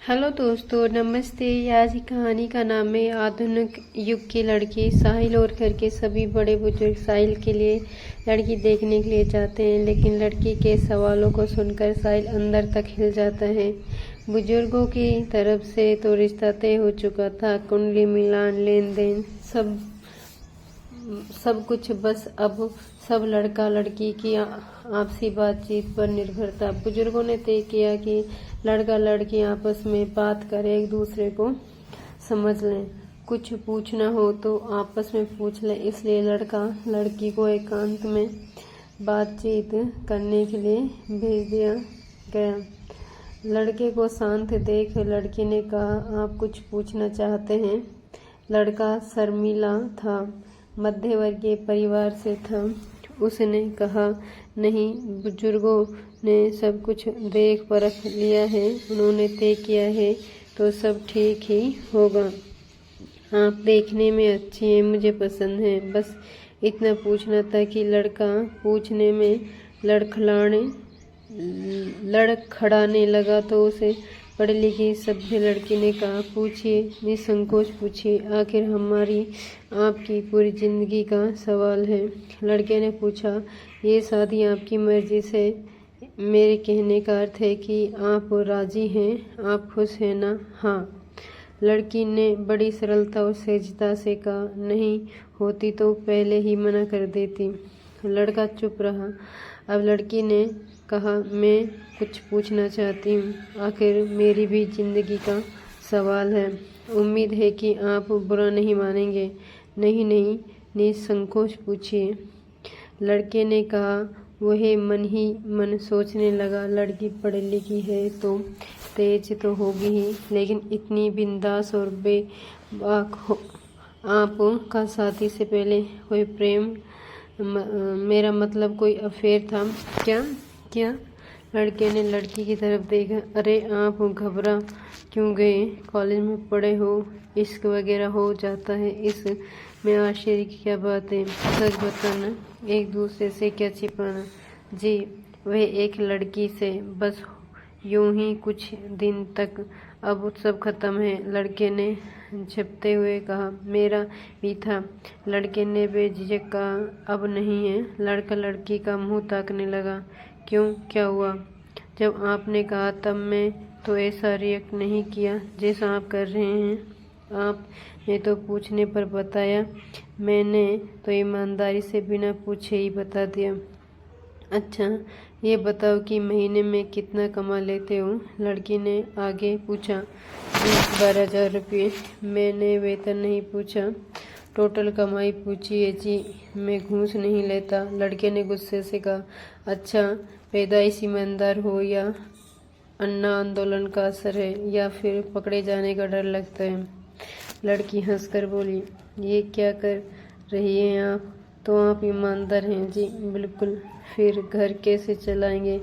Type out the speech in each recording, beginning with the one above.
Hello दोस्तों, नमस्ते। आज की कहानी का नाम है आधुनिक युग की लड़की। साहिल और घर के सभी बड़े बुजुर्ग साहिल के लिए लड़की देखने के लिए जाते हैं, लेकिन लड़की के सवालों को सुनकर साहिल अंदर तक हिल जाता है। बुजुर्गों की तरफ से तो रिश्ता तय हो चुका था, कुंडली मिलान, लेन देन, सब कुछ। बस अब सब लड़का लड़की की आपसी बातचीत पर निर्भर था। बुजुर्गों ने तय किया कि लड़का लड़की आपस में बात कर एक दूसरे को समझ लें। कुछ पूछना हो तो आपस में पूछ लें। इसलिए लड़का लड़की को एकांत में बातचीत करने के लिए भेज दिया गया। लड़के को शांत देख लड़की ने कहा, आप कुछ पूछना चाहते हैं? लड़का शर्मीला था, मध्यवर्गीय परिवार से था। उसने कहा, नहीं। बुजुर्गों ने सब कुछ देख परख लिया है, उन्होंने तय किया है तो सब ठीक ही होगा। आप देखने में अच्छी हैं, मुझे पसंद है। बस इतना पूछना था कि लड़का पूछने में लड़खड़ाने लगा तो उसे पढ़ी लिखी सभ्य लड़की ने कहा, पूछिए, निसंकोच पूछिए, आखिर हमारी आपकी पूरी जिंदगी का सवाल है। लड़के ने पूछा, ये शादी आपकी मर्जी से? मेरे कहने का अर्थ है कि आप राजी हैं, आप खुश हैं ना? हाँ। लड़की ने बड़ी सरलता और सहजता से कहा, नहीं होती तो पहले ही मना कर देती। लड़का चुप रहा। अब लड़की ने कहा, मैं कुछ पूछना चाहती हूँ, आखिर मेरी भी जिंदगी का सवाल है। उम्मीद है कि आप बुरा नहीं मानेंगे। नहीं नहीं, निसंकोच पूछिए। लड़के ने कहा। वह मन ही मन सोचने लगा, लड़की पढ़ी लिखी है तो तेज तो होगी ही, लेकिन इतनी बिंदास और बेबाक हो। आप का शादी से पहले कोई प्रेम मेरा मतलब कोई अफेयर था क्या? क्या? लड़के ने लड़की की तरफ देखा। अरे आप घबरा क्यों गए? कॉलेज में पढ़े हो, इश्क वगैरह हो जाता है, इस में आश्चर्य की क्या बात है? सच बताना, एक दूसरे से क्या छिपाना? जी, वह एक लड़की से, बस यूं ही कुछ दिन तक। अब सब खत्म है, लड़के ने झपते हुए कहा। मेरा भी था, लड़के ने बेझिझक कहा। अब नहीं है। लड़का लड़की का मुंह ताकने लगा। क्यों, क्या हुआ? जब आपने कहा तब मैं तो ऐसा रिएक्ट नहीं किया जैसा आप कर रहे हैं। आपने तो पूछने पर बताया, मैंने तो ईमानदारी से बिना पूछे ही बता दिया। अच्छा, ये बताओ कि महीने में कितना कमा लेते हो? लड़की ने आगे पूछा। 10-12 हज़ार रुपये। मैंने वेतन नहीं पूछा, टोटल कमाई पूछी है जी, मैं घूस नहीं लेता। लड़के ने गुस्से से कहा। अच्छा, पैदाइश ईमानदार हो या अन्ना आंदोलन का असर है, या फिर पकड़े जाने का डर लगता है? लड़की हंसकर बोली, ये क्या कर रही हैं आप? तो आप ईमानदार हैं जी। बिल्कुल। फिर घर कैसे चलाएंगे?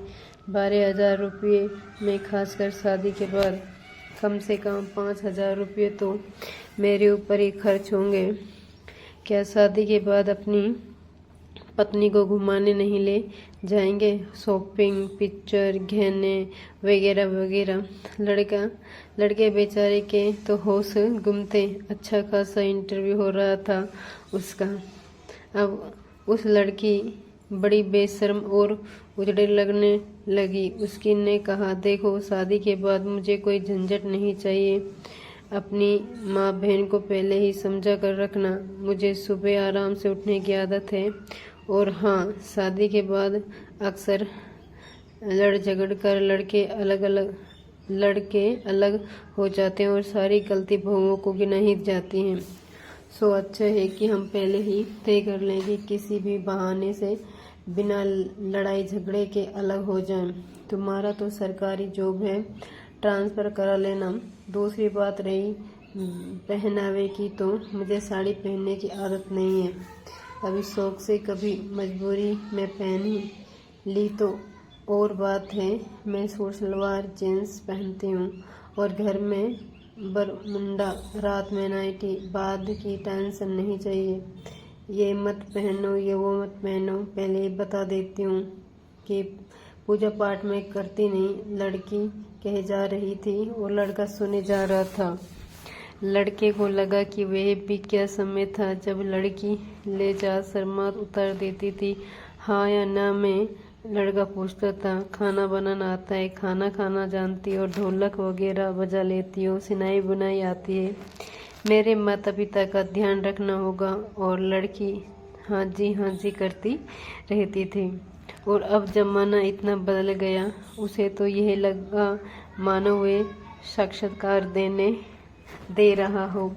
12 हज़ार रुपये में, खासकर शादी के बाद कम से कम 5 हज़ार रुपये तो मेरे ऊपर ही खर्च होंगे। क्या शादी के बाद अपनी पत्नी को घुमाने नहीं ले जाएंगे? शॉपिंग, पिक्चर, गहने वगैरह वगैरह। लड़के बेचारे के तो होश गुमते। अच्छा खासा इंटरव्यू हो रहा था उसका। अब उस लड़की बड़ी बेशर्म और उजड़े लगने लगी। उसकी ने कहा, देखो, शादी के बाद मुझे कोई झंझट नहीं चाहिए। अपनी माँ बहन को पहले ही समझा कर रखना। मुझे सुबह आराम से उठने की आदत है। और हाँ, शादी के बाद अक्सर लड़ झगड़ कर लड़के अलग हो जाते हैं और सारी गलती बहुओं को गिनाई जाती हैं। सो अच्छा है कि हम पहले ही तय कर लें कि किसी भी बहाने से बिना लड़ाई झगड़े के अलग हो जाएं। तुम्हारा तो सरकारी जॉब है, ट्रांसफ़र करा लेना। दूसरी बात रही पहनावे की, तो मुझे साड़ी पहनने की आदत नहीं है। कभी शौक से, कभी मजबूरी में पहन ही ली तो और बात है। मैं सूट सलवार जीन्स पहनती हूँ और घर में बरमुंडा, रात में नाइटी। बाद की टेंशन नहीं चाहिए। ये मत पहनो, ये वो मत पहनो। पहले ही बता देती हूँ कि पूजा पाठ में करती नहीं। लड़की कहे जा रही थी और लड़का सुने जा रहा था। लड़के को लगा कि वह भी क्या समय था जब लड़की ले जा शर्मात उतार देती थी। हाँ या ना में लड़का पूछता था। खाना बनाना आता है, खाना खाना जानती हो, ढोलक वगैरह बजा लेती हो, सिलाई बुनाई आती है, मेरे माता पिता का ध्यान रखना होगा। और लड़की हाँ जी करती रहती थी। और अब जमाना इतना बदल गया, उसे तो यह लगा मानो वे साक्षात्कार दे रहा हो।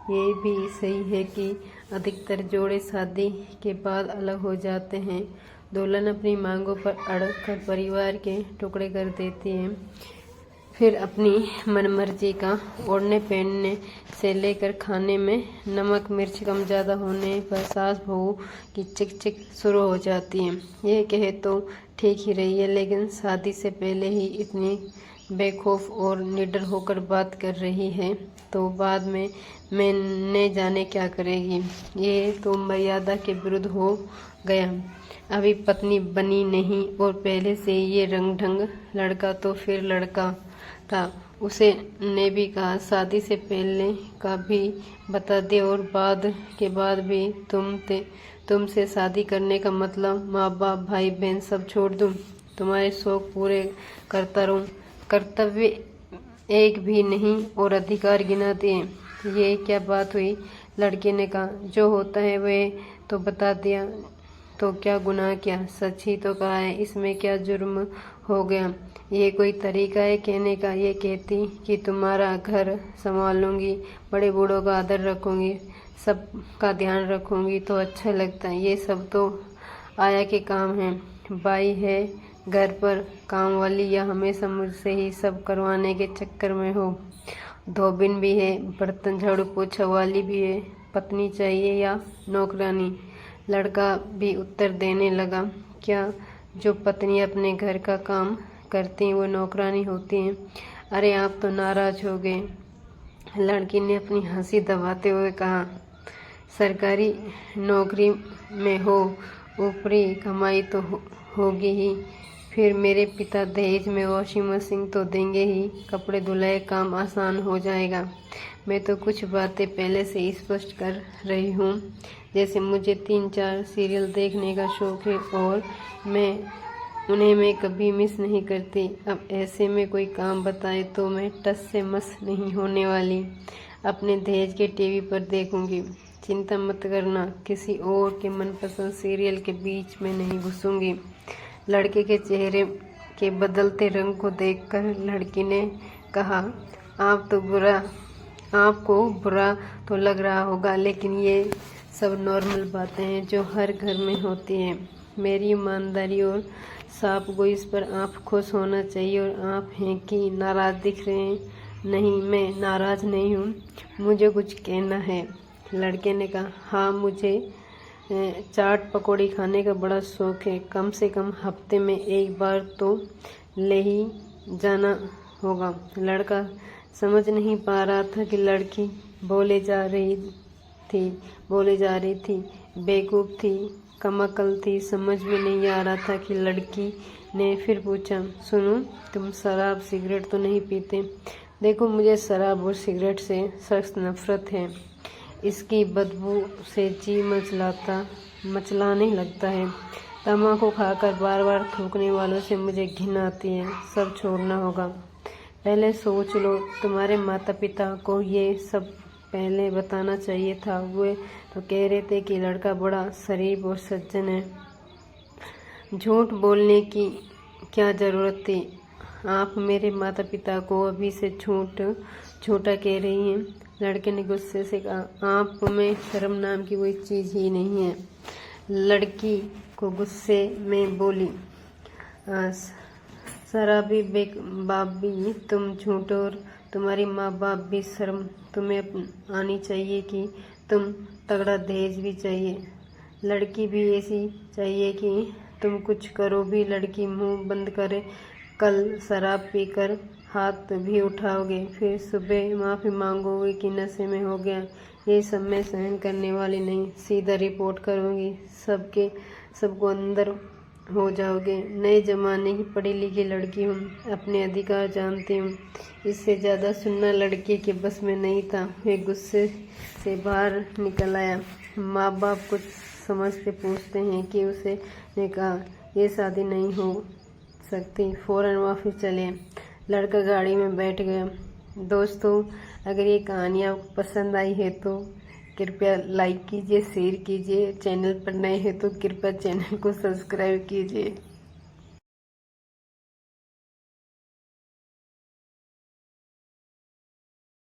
ये भी सही है कि अधिकतर जोड़े शादी के बाद अलग हो जाते हैं। दुल्हन अपनी मांगों पर अड़कर परिवार के टुकड़े कर देती है। फिर अपनी मनमर्जी का ओढ़ने पहनने से लेकर खाने में नमक मिर्च कम ज़्यादा होने पर सास बहू की चिक चिक शुरू हो जाती है। ये कहे तो ठीक ही रही है, लेकिन शादी से पहले ही इतनी बेखौफ और निडर होकर बात कर रही है तो बाद में मैं न जाने क्या करेगी। ये तो मर्यादा के विरुद्ध हो गया। अभी पत्नी बनी नहीं और पहले से ये रंग ढंग। लड़का तो फिर लड़का था, उसे ने भी कहा शादी से पहले का भी बता दे और बाद के बाद भी तुमसे शादी करने का मतलब माँ बाप भाई बहन सब छोड़ दूँ, तुम्हारे शौक पूरे करता रहूँ, कर्तव्य एक भी नहीं और अधिकार गिनाते हैं। ये क्या बात हुई? लड़के ने कहा जो होता है वह तो बता दिया, तो क्या गुनाह किया? सच ही तो कहा है, इसमें क्या जुर्म हो गया? ये कोई तरीका है कहने का? ये कहती कि तुम्हारा घर संभालूंगी, बड़े बूढ़ों का आदर रखूंगी, सबका ध्यान रखूंगी तो अच्छा लगता है। ये सब तो आया के काम है। बाई है घर पर काम वाली या हमेशा मुझसे ही सब करवाने के चक्कर में हो? धोबिन भी है, बर्तन झाड़ू पोछा वाली भी है, पत्नी चाहिए या नौकरानी? लड़का भी उत्तर देने लगा, क्या जो पत्नी अपने घर का काम करती हैं वो नौकरानी होती हैं? अरे आप तो नाराज हो गए। लड़की ने अपनी हंसी दबाते हुए कहा, सरकारी नौकरी में हो, ऊपरी कमाई तो होगी ही, फिर मेरे पिता दहेज में वॉशिंग मशीन तो देंगे ही, कपड़े धुलाई काम आसान हो जाएगा। मैं तो कुछ बातें पहले से स्पष्ट कर रही हूँ, जैसे मुझे 3-4 सीरियल देखने का शौक है और मैं कभी मिस नहीं करती। अब ऐसे में कोई काम बताए तो मैं टस से मस नहीं होने वाली। अपने दहेज के टीवी पर देखूंगी, चिंता मत करना, किसी और के मनपसंद सीरियल के बीच में नहीं घुसूंगी। लड़के के चेहरे के बदलते रंग को देखकर लड़की ने कहा, आपको बुरा तो लग रहा होगा, लेकिन ये सब नॉर्मल बातें हैं जो हर घर में होती हैं। मेरी ईमानदारी और साफ गोई पर आप खुश होना चाहिए। और आप हैं कि नाराज दिख रहे हैं? नहीं, मैं नाराज नहीं हूँ, मुझे कुछ कहना है। लड़के ने कहा, हाँ मुझे चाट पकौड़ी खाने का बड़ा शौक है, कम से कम हफ्ते में एक बार तो ले ही जाना होगा। लड़का समझ नहीं पा रहा था कि लड़की बोले जा रही थी, बेवकूफ़ थी, कमअक्ल थी। समझ में नहीं आ रहा था कि लड़की ने फिर पूछा, सुनो तुम शराब सिगरेट तो नहीं पीते? देखो मुझे शराब और सिगरेट से सख्त नफरत है, इसकी बदबू से जी मचलाने लगता है। तम्बाकू खाकर बार बार थूकने वालों से मुझे घिन आती है, सब छोड़ना होगा। पहले सोच लो, तुम्हारे माता पिता को ये सब पहले बताना चाहिए था। वे तो कह रहे थे कि लड़का बड़ा शरीफ और सज्जन है। झूठ बोलने की क्या ज़रूरत थी? आप मेरे माता पिता को अभी से झूठा कह रही हैं। लड़के ने गुस्से से कहा, आप में शर्म नाम की कोई चीज़ ही नहीं है। लड़की को गुस्से में बोली, शराबी बाप भी तुम झूठ, और तुम्हारी माँ बाप भी शर्म तुम्हें आनी चाहिए कि तुम तगड़ा दहेज भी चाहिए। लड़की भी ऐसी चाहिए कि तुम कुछ करो भी। लड़की मुंह बंद करे, कल शराब पीकर हाथ भी उठाओगे, फिर सुबह माफ़ी मांगोगे कि नशे में हो गया। ये सब मैं सहन करने वाली नहीं, सीधा रिपोर्ट करूँगी, सबको अंदर हो जाओगे। नए ज़माने की पढ़ी लिखी लड़की हूँ, अपने अधिकार जानती हूँ। इससे ज़्यादा सुनना लड़के के बस में नहीं था। वे गुस्से से बाहर निकल आया। माँ बाप कुछ समझते पूछते हैं कि उसे ने कहा ये शादी नहीं हो सकती। फ़ौरन वापस चले। लड़का गाड़ी में बैठ गया। दोस्तों, अगर ये कहानी आपको पसंद आई है तो कृपया लाइक कीजिए, शेयर कीजिए। चैनल पर नए हैं तो कृपया चैनल को सब्सक्राइब कीजिए।